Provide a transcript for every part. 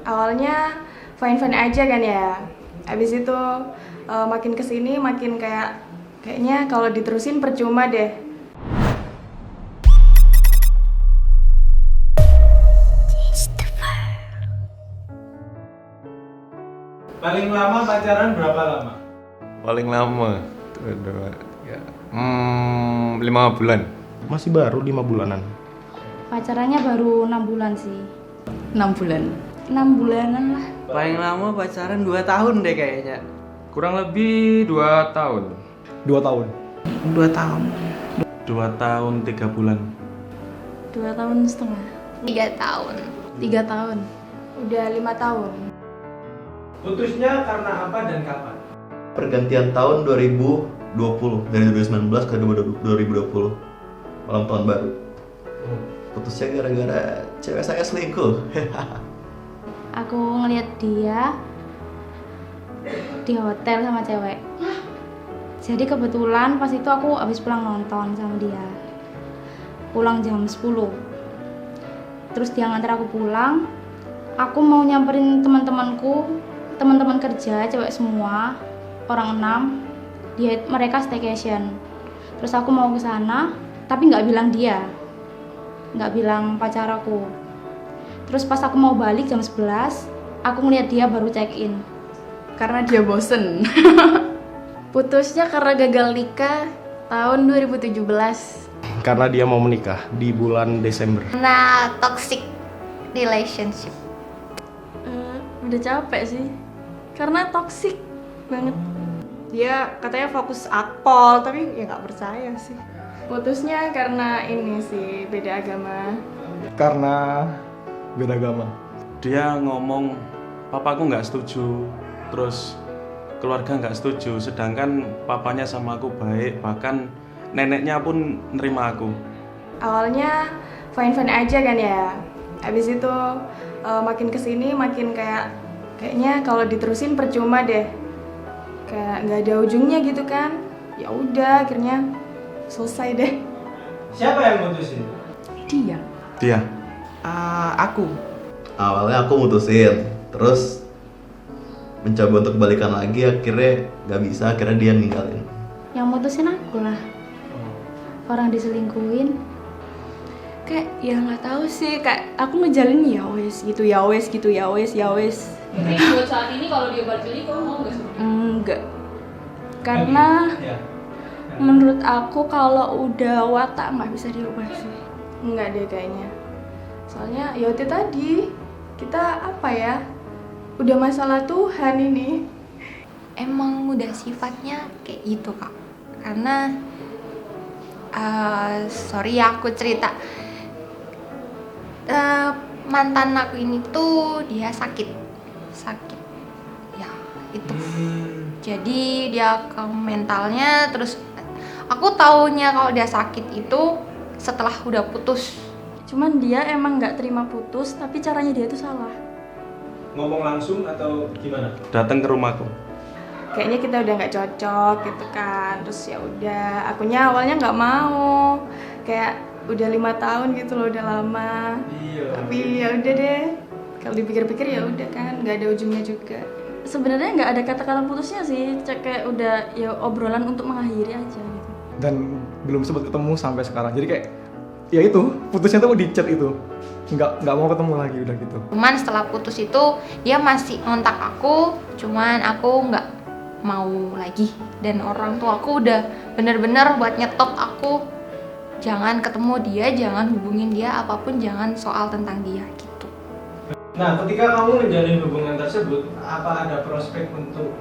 Awalnya fine-fine aja kan ya. Habis itu makin kesini makin kayaknya kalau diterusin percuma deh. Paling lama pacaran berapa lama? Paling lama tuh, 5 bulan. Masih baru 5 bulanan. Pacarannya baru 6 bulan sih. 6 bulan. 6 bulanan lah. Paling lama pacaran 2 tahun deh kayaknya. Kurang lebih 2 tahun. 2 tahun. 2 tahun. 2 tahun 3 bulan. 2 tahun setengah. 3 tahun. 3 tahun. Udah 5 tahun. Putusnya karena apa dan kapan? Pergantian tahun 2020, dari 2019 ke 2020, malam tahun baru. Putusnya gara-gara cewek saya selingkuh. Aku ngeliat dia di hotel sama cewek. Jadi kebetulan pas itu aku habis pulang nonton sama dia. Pulang jam 10. Terus dia nganter aku pulang. Aku mau nyamperin teman-temanku, teman-teman kerja, cewek semua, orang 6. Mereka staycation. Terus aku mau ke sana, tapi nggak bilang dia, nggak bilang pacar aku. Terus pas aku mau balik jam 11, aku ngeliat dia baru check in. Karena dia bosen. Putusnya karena gagal nikah tahun 2017. Karena dia mau menikah di bulan Desember. Karena toxic relationship. Udah capek sih. Karena toksik banget. Dia katanya fokus akpol, tapi ya nggak percaya sih. Putusnya karena ini sih, beda agama. Karena beda agama. Dia ngomong papaku nggak setuju, terus keluarga nggak setuju, sedangkan papanya sama aku baik, bahkan neneknya pun nerima aku. Awalnya fine-fine aja kan ya. Habis itu makin kesini makin kayaknya kalau diterusin percuma deh. Kayak nggak ada ujungnya gitu kan. Ya udah akhirnya selesai deh. Siapa yang mutusin? Dia. Dia. Aku. Awalnya aku mutusin, terus mencoba untuk balikan lagi, akhirnya nggak bisa, akhirnya dia ninggalin. Yang mutusin aku lah. Orang diselingkuhin. Kayak ya nggak tahu sih, kayak aku ngejalin ya wes gitu, ya wes gitu, ya wes, ya wes. Buat saat ini kalau dia balik lagi, kamu mau nggak sih? Enggak. Karena Ya. menurut aku kalau udah watak nggak bisa diubah sih. Enggak deh kayaknya. Soalnya ya itu tadi, kita apa ya, udah masalah Tuhan ini. Emang udah sifatnya kayak gitu kak. Karena sorry ya aku cerita. Mantan aku ini tuh dia sakit ya itu. Jadi dia ke mentalnya, terus aku taunya kalau dia sakit itu setelah udah putus. Cuman dia emang nggak terima putus, tapi caranya dia tuh salah. Ngomong langsung atau gimana? Datang ke rumahku. Kayaknya kita udah nggak cocok gitu kan. Terus ya udah, akunya awalnya nggak mau. Kayak udah 5 tahun gitu loh, udah lama. Iya. Tapi ya udah deh. Kalau dipikir-pikir ya udah kan, nggak ada ujungnya juga. Sebenarnya nggak ada kata-kata putusnya sih, kayak udah ya obrolan untuk mengakhiri aja gitu. Dan belum sempat ketemu sampai sekarang. Jadi kayak ya itu, putusnya tuh di chat itu. Nggak mau ketemu lagi udah gitu. Cuman setelah putus itu dia masih ngontak aku, cuman aku nggak mau lagi. Dan orang tua aku udah bener-bener buat nyetop aku, jangan ketemu dia, jangan hubungin dia, apapun jangan soal tentang dia gitu. Nah, ketika kamu menjalin hubungan tersebut, apa ada prospek untuk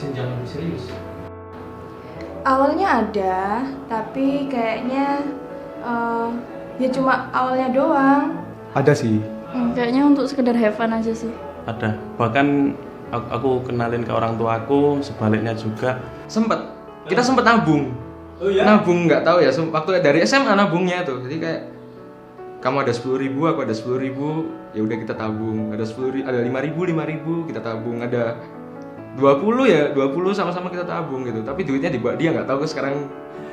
jenjang lebih serius? Awalnya ada, tapi kayaknya ya cuma awalnya doang. Ada sih. Kayaknya untuk sekedar have fun aja sih. Ada. Bahkan aku kenalin ke orang tua aku, sebaliknya juga. Kita sempet nabung. Oh ya? Nabung nggak tahu ya, waktu dari SMA nabungnya tuh. Jadi kayak kamu ada 10.000, aku ada 10.000, ya udah kita tabung. Ada 10.000, ada 5.000 kita tabung. Ada 20 ya, 20 sama-sama kita tabung gitu. Tapi duitnya dibuat dia, nggak tahu sekarang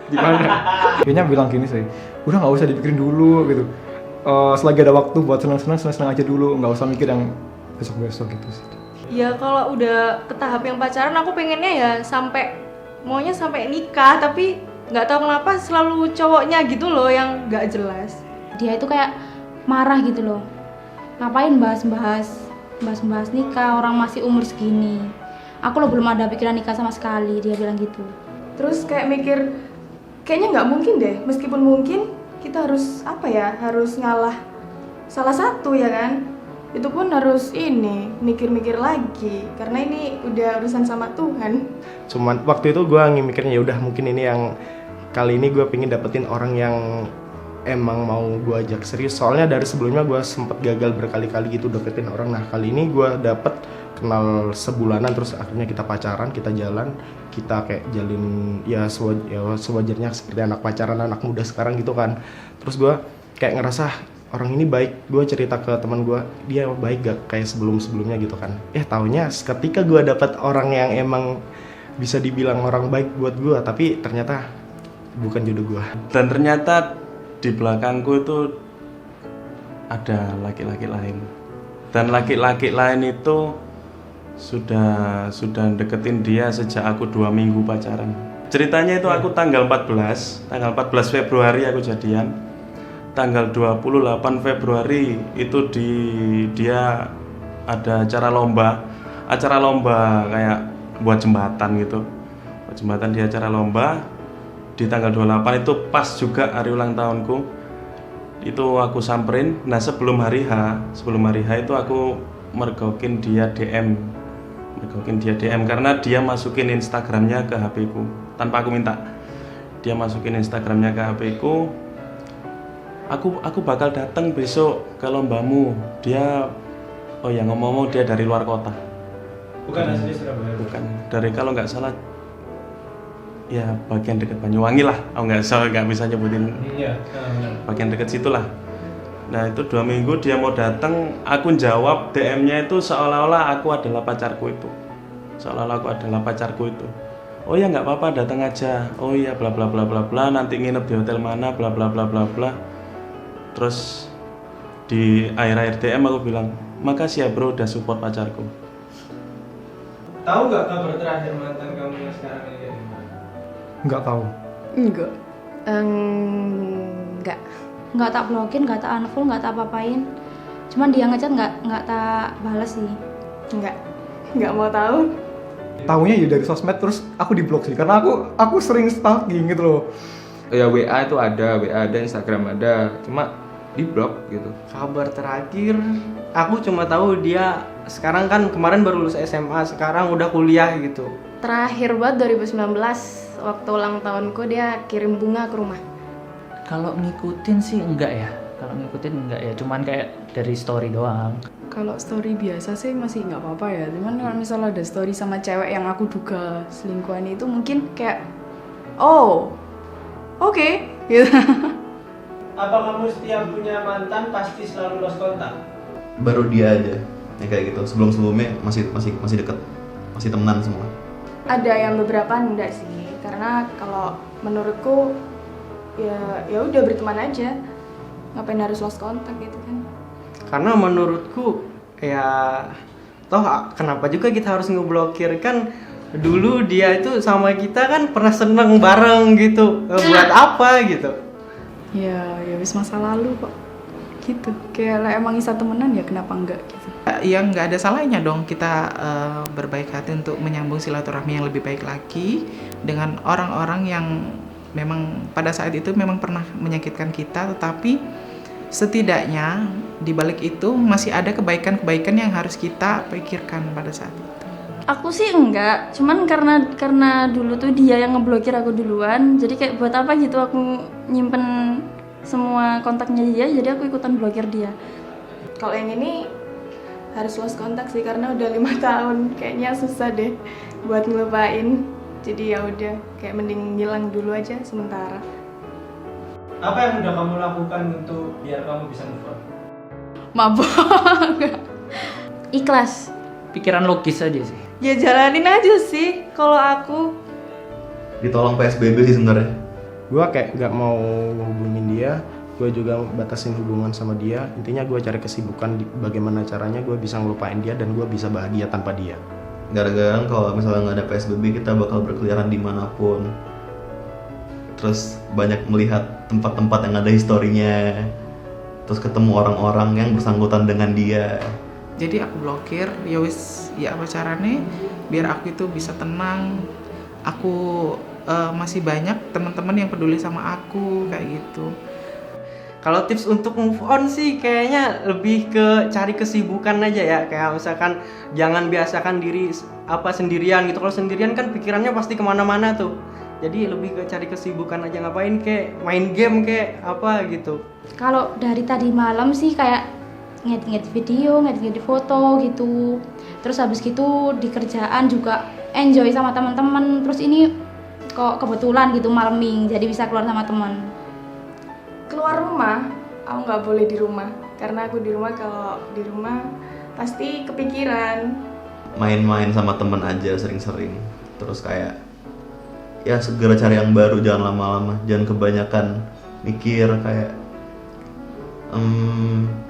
di mana. Kayaknya bilang gini sih, udah nggak usah dipikirin dulu gitu. Selagi ada waktu buat senang-senang aja dulu, nggak usah mikir yang besok gitu sih. Ya kalau udah ke tahap yang pacaran aku pengennya ya maunya sampai nikah, tapi nggak tahu kenapa selalu cowoknya gitu loh yang nggak jelas. Dia itu kayak marah gitu loh. Ngapain bahas-bahas nikah, orang masih umur segini. Aku loh belum ada pikiran nikah sama sekali, dia bilang gitu. Terus kayak mikir kayaknya nggak mungkin deh, meskipun mungkin kita harus harus ngalah salah satu ya kan. Itu pun harus mikir-mikir lagi karena ini udah urusan sama Tuhan. Cuman waktu itu gue mikirnya ya udah mungkin ini yang kali ini gue pengen dapetin orang yang emang mau gue ajak serius. Soalnya dari sebelumnya gue sempet gagal berkali-kali gitu deketin orang. Nah kali ini gue dapet kenal sebulanan, terus akhirnya kita pacaran, kita jalan, kita kayak jalin ya sewajarnya seperti anak pacaran, anak muda sekarang gitu kan. Terus gue kayak ngerasa orang ini baik. Gue cerita ke teman gue, dia baik gak kayak sebelumnya gitu kan. Taunya ketika gue dapet orang yang emang bisa dibilang orang baik buat gue, tapi ternyata bukan jodoh gue. Dan ternyata di belakangku itu ada laki-laki lain. Dan laki-laki lain itu sudah deketin dia sejak aku 2 minggu pacaran. Ceritanya itu aku tanggal 14 Februari aku jadian. Tanggal 28 Februari itu dia ada acara lomba kayak buat jembatan gitu. Buat jembatan di acara lomba di tanggal 28 itu pas juga hari ulang tahunku. Itu aku samperin. Nah, sebelum hari H itu aku mergokin dia DM karena dia masukin Instagramnya ke HP ku tanpa aku minta. Dia masukin Instagramnya ke HP ku. Aku bakal datang besok ke lombamu. Dia ngomong-ngomong dia dari luar kota. Bukan asli Surabaya. Bukan, dari kalau nggak salah ya bagian dekat Banyuwangi lah. Aku nggak bisa nyebutin. Iya, bagian dekat situlah. Nah itu 2 minggu dia mau datang, aku jawab DM-nya itu seolah-olah aku adalah pacarku itu. Oh ya nggak apa-apa, datang aja. Oh iya bla bla bla bla bla, nanti nginep di hotel mana bla bla bla bla bla. Terus di akhir-akhir DM aku bilang, makasih ya bro udah support pacarku. Tahu nggak kabar terakhir mantan kamu yang sekarang ini? Nggak tahu. Enggak. Nggak tak blokin, nggak tak unfollow, nggak tak apa-apain. Cuman dia ngechat nggak tak balas sih. Nggak mau tahu. Taunya ya dari sosmed, terus aku diblok sih karena aku sering stalking gitu loh. Ya WA itu ada, Instagram ada, cuma di-blok gitu. Kabar terakhir aku cuma tahu dia sekarang kan kemarin baru lulus SMA, sekarang udah kuliah gitu. Terakhir buat 2019 waktu ulang tahunku dia kirim bunga ke rumah. Kalau ngikutin sih enggak ya, cuman kayak dari story doang. Kalau story biasa sih masih nggak apa-apa ya, cuman kalau misalnya ada story sama cewek yang aku duga selingkuhan itu mungkin kayak oke, gitu. Apa kamu setiap punya mantan pasti selalu lost kontak? Baru dia aja ya kayak gitu. Sebelumnya masih deket, masih temenan semua. Ada yang beberapa enggak sih, karena kalau menurutku ya udah berteman aja, ngapain harus lost kontak gitu kan. Karena menurutku ya toh kenapa juga kita harus ngeblokir, kan dulu dia itu sama kita kan pernah seneng bareng gitu, buat apa gitu. Ya wis masa lalu kok gitu, kayak lah emang bisa temenan ya kenapa enggak gitu. Ya nggak ada salahnya dong kita berbaik hati untuk menyambung silaturahmi yang lebih baik lagi dengan orang-orang yang memang pada saat itu memang pernah menyakitkan kita, tetapi setidaknya di balik itu masih ada kebaikan-kebaikan yang harus kita pikirkan pada saat itu. Aku sih enggak, cuman karena dulu tuh dia yang ngeblokir aku duluan, jadi kayak buat apa gitu aku nyimpen semua kontaknya dia, jadi aku ikutan blokir dia. Kalau yang ini harus lost kontak sih karena udah 5 tahun, kayaknya susah deh buat ngelupain. Jadi ya udah, kayak mending ngilang dulu aja sementara. Apa yang udah kamu lakukan untuk biar kamu bisa move on? Mabok. Ikhlas, pikiran logis aja sih. Ya jalanin aja sih kalau aku. Ditolong PSBB sih sebenarnya. Gue kayak nggak mau ngehubungin dia, gue juga batasin hubungan sama dia. Intinya gue cari kesibukan bagaimana caranya gue bisa ngelupain dia dan gue bisa bahagia tanpa dia. Gara-gara kalau misalnya nggak ada PSBB kita bakal berkeliaran dimanapun, terus banyak melihat tempat-tempat yang ada historinya, terus ketemu orang-orang yang bersangkutan dengan dia. Jadi aku blokir, ya wis, ya apa caranya biar aku itu bisa tenang. Aku masih banyak teman-teman yang peduli sama aku kayak gitu. Kalau tips untuk move on sih kayaknya lebih ke cari kesibukan aja ya. Kayak misalkan jangan biasakan diri sendirian gitu. Kalau sendirian kan pikirannya pasti kemana-mana tuh. Jadi lebih ke cari kesibukan aja, ngapain kayak main game kayak apa gitu. Kalau dari tadi malam sih kayak ngedit video, ngedit foto gitu. Terus habis gitu di kerjaan juga enjoy sama teman-teman. Terus ini kok kebetulan gitu malam minggu jadi bisa keluar sama teman. Keluar rumah, aku nggak boleh di rumah karena aku di rumah, kalau di rumah pasti kepikiran. Main-main sama temen aja sering-sering, terus kayak ya segera cari yang baru, jangan lama-lama, jangan kebanyakan mikir kayak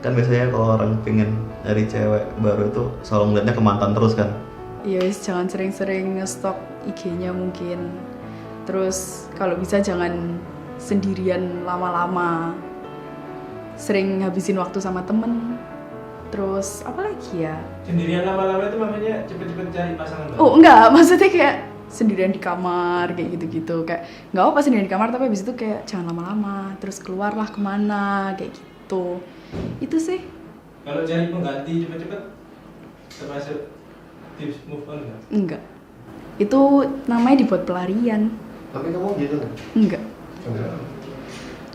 kan biasanya kalau orang pengen nyari cewek baru itu selalu ngeliatnya ke mantan terus kan. Ya wis, jangan sering-sering nge-stalk IG-nya mungkin. Terus kalau bisa jangan sendirian lama-lama. Sering habisin waktu sama temen. Terus apa lagi ya? Sendirian lama-lama itu makanya cepet-cepet cari pasangan baru. Oh enggak, maksudnya kayak sendirian di kamar kayak gitu-gitu. Kayak nggak apa sendirian di kamar, tapi habis itu kayak jangan lama-lama. Terus keluarlah kemana kayak gitu. Itu sih. Kalau cari pengganti cepet-cepet termasuk tips move on nggak? Enggak. Itu namanya dibuat pelarian. Tapi kamu gitu nggak? Enggak.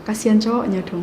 Kasihan cowoknya dong.